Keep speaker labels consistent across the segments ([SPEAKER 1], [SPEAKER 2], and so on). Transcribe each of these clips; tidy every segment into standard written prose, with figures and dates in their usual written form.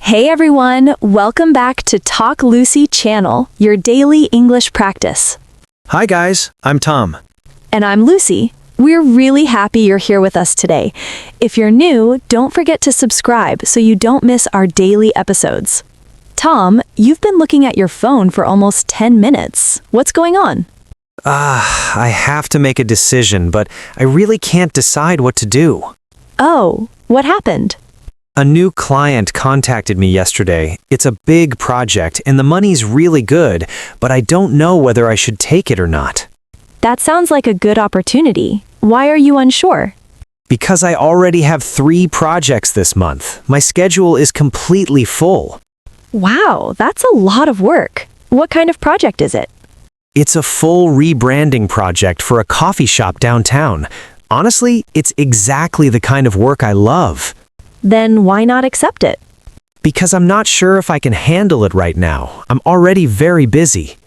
[SPEAKER 1] Hey everyone, welcome back to Talk Lucy channel, your daily English practice.
[SPEAKER 2] Hi guys, I'm Tom.
[SPEAKER 1] And I'm Lucy. We're really happy you're here with us today. If you're new, don't forget to subscribe so you don't miss our daily episodes. Tom, you've been looking at your phone for almost 10 minutes. What's going on?
[SPEAKER 2] I have to make a decision, but I really can't decide what to do.
[SPEAKER 1] Oh, what happened?
[SPEAKER 2] A new client contacted me yesterday. It's a big project and the money's really good, but I don't know whether I should take it or not.
[SPEAKER 1] That sounds like a good opportunity. Why are you unsure?
[SPEAKER 2] Because I already have 3 projects this month. My schedule is completely full.
[SPEAKER 1] Wow, that's a lot of work. What kind of project is it?
[SPEAKER 2] It's a full rebranding project for a coffee shop downtown. Honestly, it's exactly the kind of work I love.
[SPEAKER 1] Then why not accept it?
[SPEAKER 2] Because I'm not sure if I can handle it right now. I'm already very busy.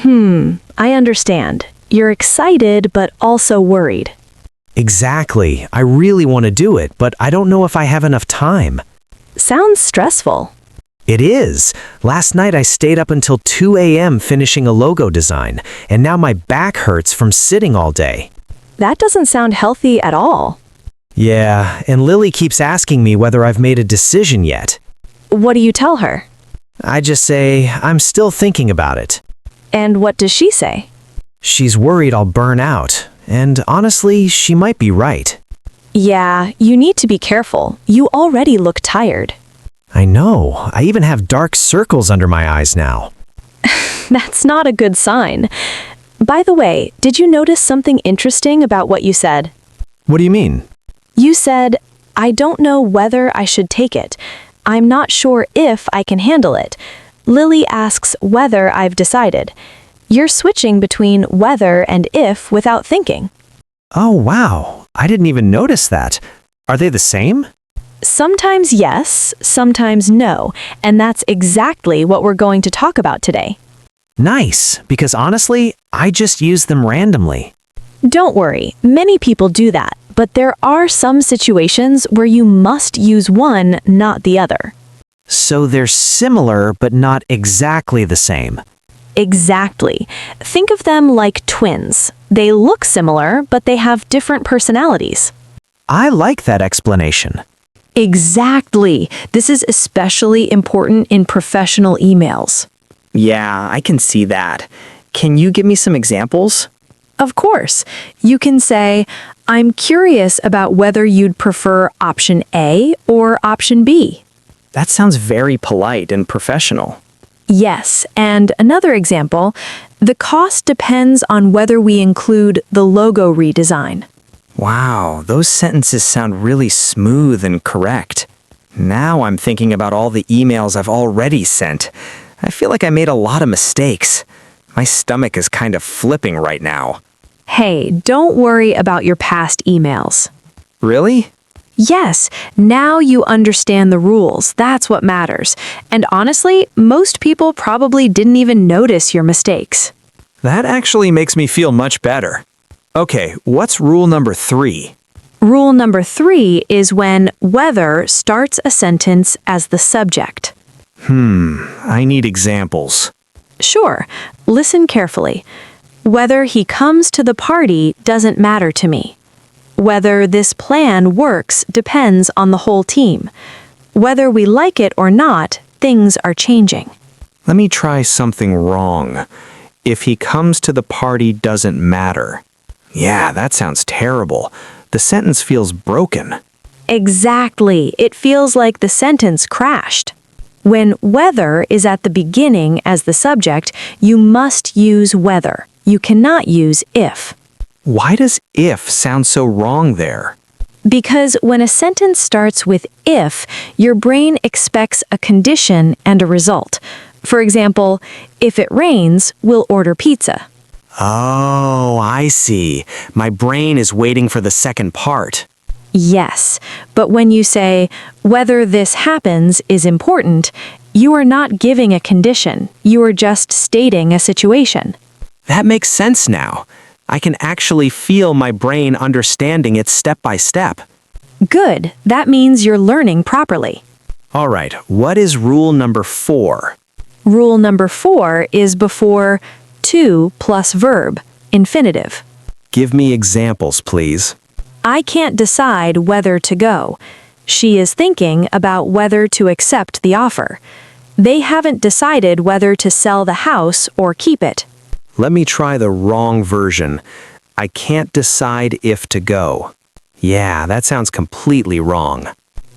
[SPEAKER 1] I understand. You're excited, but also worried.
[SPEAKER 2] Exactly. I really want to do it, but I don't know if I have enough time.
[SPEAKER 1] Sounds stressful.
[SPEAKER 2] It is. Last night I stayed up until 2 a.m. finishing a logo design, and now my back hurts from sitting all day.
[SPEAKER 1] That doesn't sound healthy at all.
[SPEAKER 2] Yeah, and Lily keeps asking me whether I've made a decision yet.
[SPEAKER 1] What do you tell her?
[SPEAKER 2] I just say, I'm still thinking about it.
[SPEAKER 1] And what does she say?
[SPEAKER 2] She's worried I'll burn out, and honestly, she might be right.
[SPEAKER 1] Yeah, you need to be careful. You already look tired.
[SPEAKER 2] I know. I even have dark circles under my eyes now.
[SPEAKER 1] That's not a good sign. By the way, did you notice something interesting about what you said?
[SPEAKER 2] What do you mean?
[SPEAKER 1] You said, I don't know whether I should take it. I'm not sure if I can handle it. Lily asks whether I've decided. You're switching between whether and if without thinking.
[SPEAKER 2] Oh, wow. I didn't even notice that. Are they the same?
[SPEAKER 1] Sometimes yes, sometimes no, and that's exactly what we're going to talk about today.
[SPEAKER 2] Nice, because honestly, I just use them randomly.
[SPEAKER 1] Don't worry, many people do that, but there are some situations where you must use one, not the other.
[SPEAKER 2] So they're similar, but not exactly the same.
[SPEAKER 1] Exactly. Think of them like twins. They look similar, but they have different personalities.
[SPEAKER 2] I like that explanation.
[SPEAKER 1] Exactly. This is especially important in professional emails.
[SPEAKER 3] Yeah, I can see that. Can you give me some examples?
[SPEAKER 1] Of course. You can say, I'm curious about whether you'd prefer option A or option B.
[SPEAKER 3] That sounds very polite and professional.
[SPEAKER 1] Yes, and another example, the cost depends on whether we include the logo redesign.
[SPEAKER 3] Wow, those sentences sound really smooth and correct. Now I'm thinking about all the emails I've already sent. I feel like I made a lot of mistakes. My stomach is kind of flipping right now.
[SPEAKER 1] Hey, don't worry about your past emails.
[SPEAKER 3] Really?
[SPEAKER 1] Yes, now you understand the rules. That's what matters. And honestly, most people probably didn't even notice your mistakes.
[SPEAKER 2] That actually makes me feel much better. Okay, what's rule number 3?
[SPEAKER 1] Rule number 3 is when whether starts a sentence as the subject.
[SPEAKER 2] I need examples.
[SPEAKER 1] Sure, listen carefully. Whether he comes to the party doesn't matter to me. Whether this plan works depends on the whole team. Whether we like it or not, things are changing.
[SPEAKER 2] Let me try something wrong. If he comes to the party doesn't matter. Yeah, that sounds terrible. The sentence feels broken.
[SPEAKER 1] Exactly. It feels like the sentence crashed. When whether is at the beginning as the subject, you must use whether. You cannot use if.
[SPEAKER 2] Why does if sound so wrong there?
[SPEAKER 1] Because when a sentence starts with if, your brain expects a condition and a result. For example, if it rains, we'll order pizza.
[SPEAKER 2] Oh, I see. My brain is waiting for the second part.
[SPEAKER 1] Yes, but when you say, whether this happens is important, you are not giving a condition. You are just stating a situation.
[SPEAKER 2] That makes sense now. I can actually feel my brain understanding it step by step.
[SPEAKER 1] Good. That means you're learning properly.
[SPEAKER 2] All right, what is rule number 4?
[SPEAKER 1] Rule number 4 is before to plus verb, infinitive.
[SPEAKER 2] Give me examples, please.
[SPEAKER 1] I can't decide whether to go. She is thinking about whether to accept the offer. They haven't decided whether to sell the house or keep it.
[SPEAKER 2] Let me try the wrong version. I can't decide if to go. Yeah, that sounds completely wrong.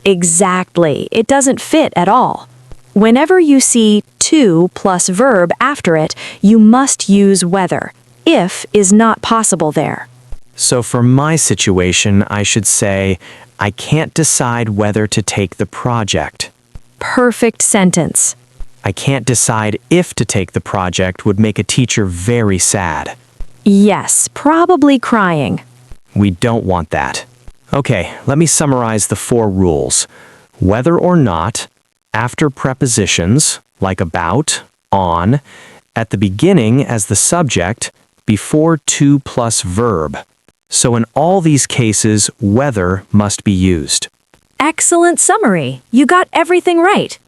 [SPEAKER 1] Exactly. It doesn't fit at all. Whenever you see to plus verb after it, you must use whether. If is not possible there.
[SPEAKER 2] So for my situation, I should say, I can't decide whether to take the project.
[SPEAKER 1] Perfect sentence.
[SPEAKER 2] I can't decide if to take the project would make a teacher very sad.
[SPEAKER 1] Yes, probably crying.
[SPEAKER 2] We don't want that. Okay, let me summarize the 4 rules. Whether or not, after prepositions, like about, on, at the beginning as the subject, before to plus verb. So in all these cases, whether must be used.
[SPEAKER 1] Excellent summary. You got everything right.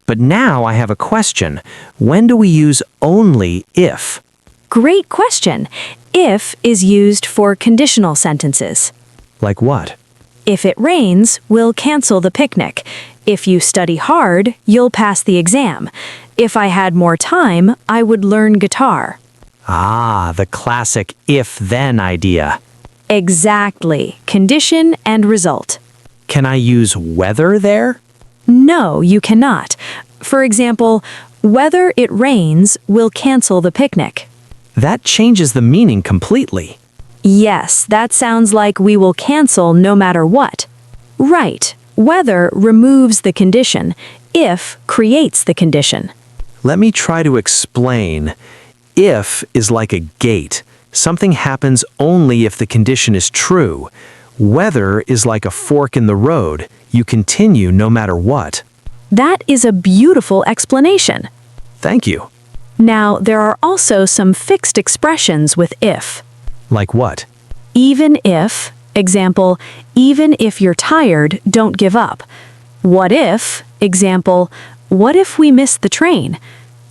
[SPEAKER 2] But now I have a question. When do we use only if?
[SPEAKER 1] Great question. If is used for conditional sentences.
[SPEAKER 2] Like what?
[SPEAKER 1] If it rains, we'll cancel the picnic. If you study hard, you'll pass the exam. If I had more time, I would learn guitar.
[SPEAKER 2] Ah, the classic if-then idea.
[SPEAKER 1] Exactly. Condition and result.
[SPEAKER 2] Can I use whether there?
[SPEAKER 1] No, you cannot. For example, whether it rains, we'll cancel the picnic.
[SPEAKER 2] That changes the meaning completely.
[SPEAKER 1] Yes, that sounds like we will cancel no matter what. Right. Whether removes the condition. If creates the condition.
[SPEAKER 2] Let me try to explain. If is like a gate. Something happens only if the condition is true. Whether is like a fork in the road. You continue no matter what.
[SPEAKER 1] That is a beautiful explanation.
[SPEAKER 2] Thank you.
[SPEAKER 1] Now, there are also some fixed expressions with if.
[SPEAKER 2] Like what?
[SPEAKER 1] Even if, example, even if you're tired, don't give up. What if, example, what if we miss the train?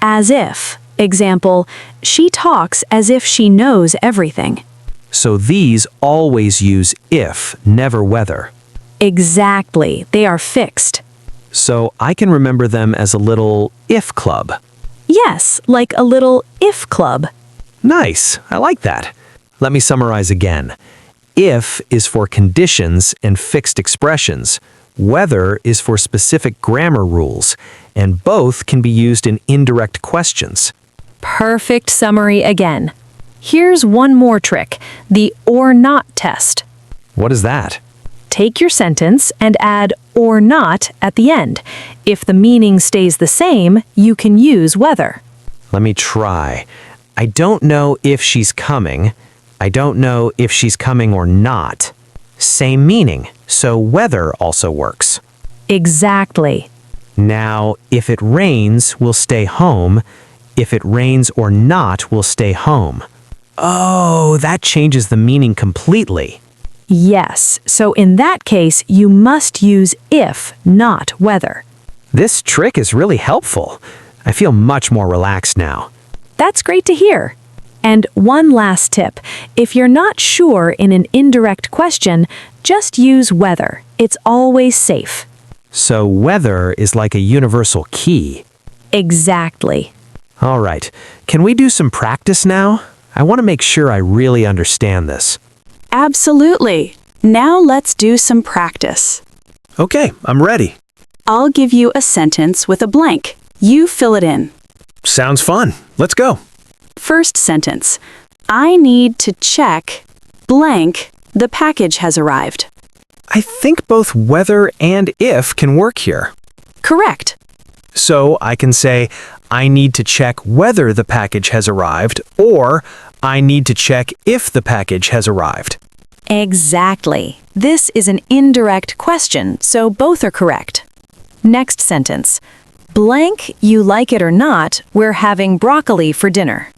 [SPEAKER 1] As if, example, she talks as if she knows everything.
[SPEAKER 2] So these always use if, never whether.
[SPEAKER 1] Exactly, they are fixed.
[SPEAKER 2] So I can remember them as a little if club.
[SPEAKER 1] Yes, like a little if club.
[SPEAKER 2] Nice, I like that. Let me summarize again. If is for conditions and fixed expressions. Whether is for specific grammar rules, and both can be used in indirect questions.
[SPEAKER 1] Perfect summary again. Here's one more trick, the or not test.
[SPEAKER 2] What is that?
[SPEAKER 1] Take your sentence and add or not at the end. If the meaning stays the same, you can use whether.
[SPEAKER 2] Let me try. I don't know if she's coming. I don't know if she's coming or not. Same meaning, so whether also works.
[SPEAKER 1] Exactly.
[SPEAKER 2] Now, if it rains, we'll stay home. If it rains or not, we'll stay home. Oh, that changes the meaning completely.
[SPEAKER 1] Yes, so in that case, you must use if, not whether.
[SPEAKER 2] This trick is really helpful. I feel much more relaxed now.
[SPEAKER 1] That's great to hear. And one last tip. If you're not sure in an indirect question, just use whether. It's always safe.
[SPEAKER 2] So whether is like a universal key.
[SPEAKER 1] Exactly.
[SPEAKER 2] All right, can we do some practice now? I want to make sure I really understand this.
[SPEAKER 4] Absolutely. Now let's do some practice.
[SPEAKER 2] Okay, I'm ready.
[SPEAKER 4] I'll give you a sentence with a blank. You fill it in.
[SPEAKER 2] Sounds fun. Let's go.
[SPEAKER 4] First sentence. I need to check blank. The package has arrived.
[SPEAKER 2] I think both whether and if can work here.
[SPEAKER 4] Correct.
[SPEAKER 2] So I can say, I need to check whether the package has arrived, or I need to check if the package has arrived.
[SPEAKER 1] Exactly. This is an indirect question, so both are correct. Next sentence. Blank, you like it or not, we're having broccoli for dinner.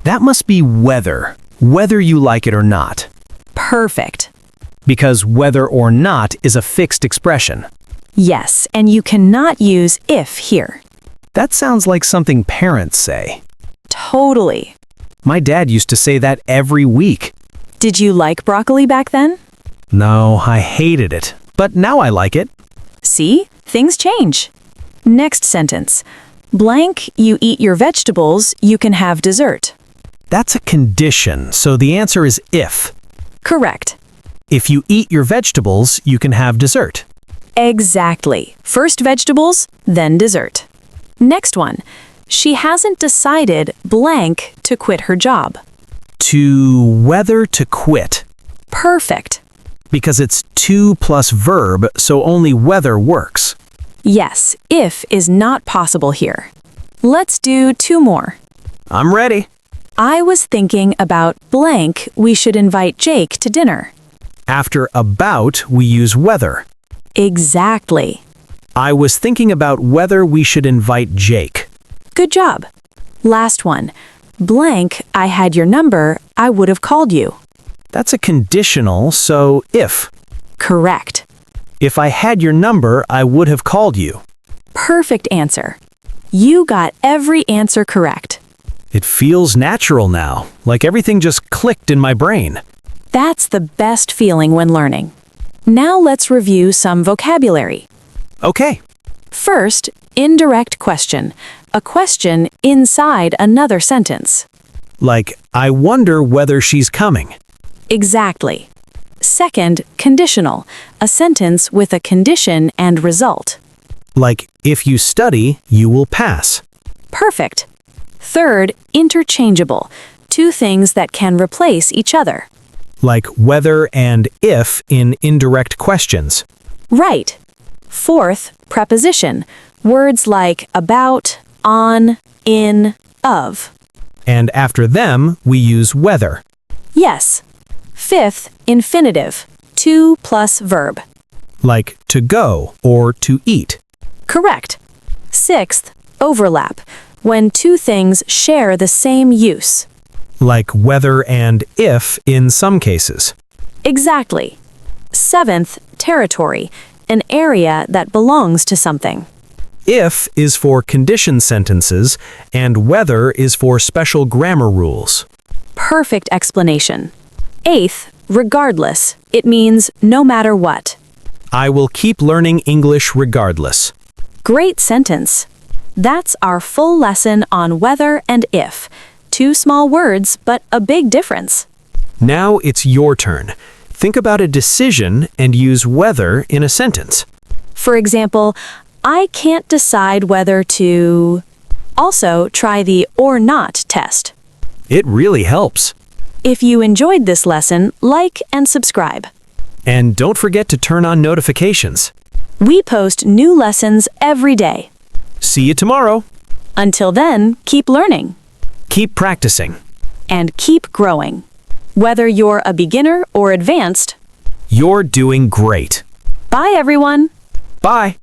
[SPEAKER 2] That must be whether you like it or not.
[SPEAKER 1] Perfect.
[SPEAKER 2] Because whether or not is a fixed expression.
[SPEAKER 1] Yes, and you cannot use if here.
[SPEAKER 5] That sounds like something parents say.
[SPEAKER 1] Totally.
[SPEAKER 5] My dad used to say that every week.
[SPEAKER 1] Did you like broccoli back then?
[SPEAKER 5] No, I hated it. But now I like it.
[SPEAKER 1] See? Things change. Next sentence. Blank, you eat your vegetables, you can have dessert.
[SPEAKER 5] That's a condition, so the answer is if.
[SPEAKER 1] Correct.
[SPEAKER 5] If you eat your vegetables, you can have dessert.
[SPEAKER 1] Exactly. First vegetables, then dessert. Next one. She hasn't decided blank to quit her job.
[SPEAKER 5] Whether to quit.
[SPEAKER 1] Perfect.
[SPEAKER 5] Because it's to plus verb, so only whether works.
[SPEAKER 1] Yes, if is not possible here. Let's do 2 more.
[SPEAKER 5] I'm ready.
[SPEAKER 1] I was thinking about blank, we should invite Jake to dinner.
[SPEAKER 5] After about, we use whether.
[SPEAKER 1] Exactly.
[SPEAKER 5] I was thinking about whether we should invite Jake.
[SPEAKER 1] Good job. Last one. Blank, I had your number, I would have called you.
[SPEAKER 5] That's a conditional, so if.
[SPEAKER 1] Correct.
[SPEAKER 5] If I had your number, I would have called you.
[SPEAKER 1] Perfect answer. You got every answer correct.
[SPEAKER 5] It feels natural now, like everything just clicked in my brain.
[SPEAKER 1] That's the best feeling when learning. Now let's review some vocabulary.
[SPEAKER 5] Okay.
[SPEAKER 1] First, indirect question. A question inside another sentence.
[SPEAKER 5] Like, I wonder whether she's coming.
[SPEAKER 1] Exactly. Second, conditional. A sentence with a condition and result.
[SPEAKER 5] Like, if you study, you will pass.
[SPEAKER 1] Perfect. Third, interchangeable. 2 things that can replace each other.
[SPEAKER 5] Like whether and if in indirect questions.
[SPEAKER 1] Right. Fourth, preposition. Words like about, on, in, of.
[SPEAKER 5] And after them, we use whether.
[SPEAKER 1] Yes. Fifth, infinitive. To plus verb.
[SPEAKER 5] Like to go or to eat.
[SPEAKER 1] Correct. Sixth, overlap. When 2 things share the same use.
[SPEAKER 5] Like whether and if in some cases.
[SPEAKER 1] Exactly. Seventh, territory. An area that belongs to something.
[SPEAKER 5] If is for condition sentences, and whether is for special grammar rules.
[SPEAKER 1] Perfect explanation. Eighth, regardless. It means no matter what.
[SPEAKER 5] I will keep learning English regardless.
[SPEAKER 1] Great sentence. That's our full lesson on whether and if. 2 small words, but a big difference.
[SPEAKER 5] Now it's your turn. Think about a decision and use whether in a sentence.
[SPEAKER 1] For example, I can't decide whether to... Also, try the or not test.
[SPEAKER 5] It really helps.
[SPEAKER 1] If you enjoyed this lesson, like and subscribe.
[SPEAKER 5] And don't forget to turn on notifications.
[SPEAKER 1] We post new lessons every day.
[SPEAKER 5] See you tomorrow.
[SPEAKER 1] Until then, keep learning.
[SPEAKER 5] Keep practicing.
[SPEAKER 1] And keep growing. Whether you're a beginner or advanced,
[SPEAKER 5] You're doing great.
[SPEAKER 1] bye everyone!
[SPEAKER 5] Bye.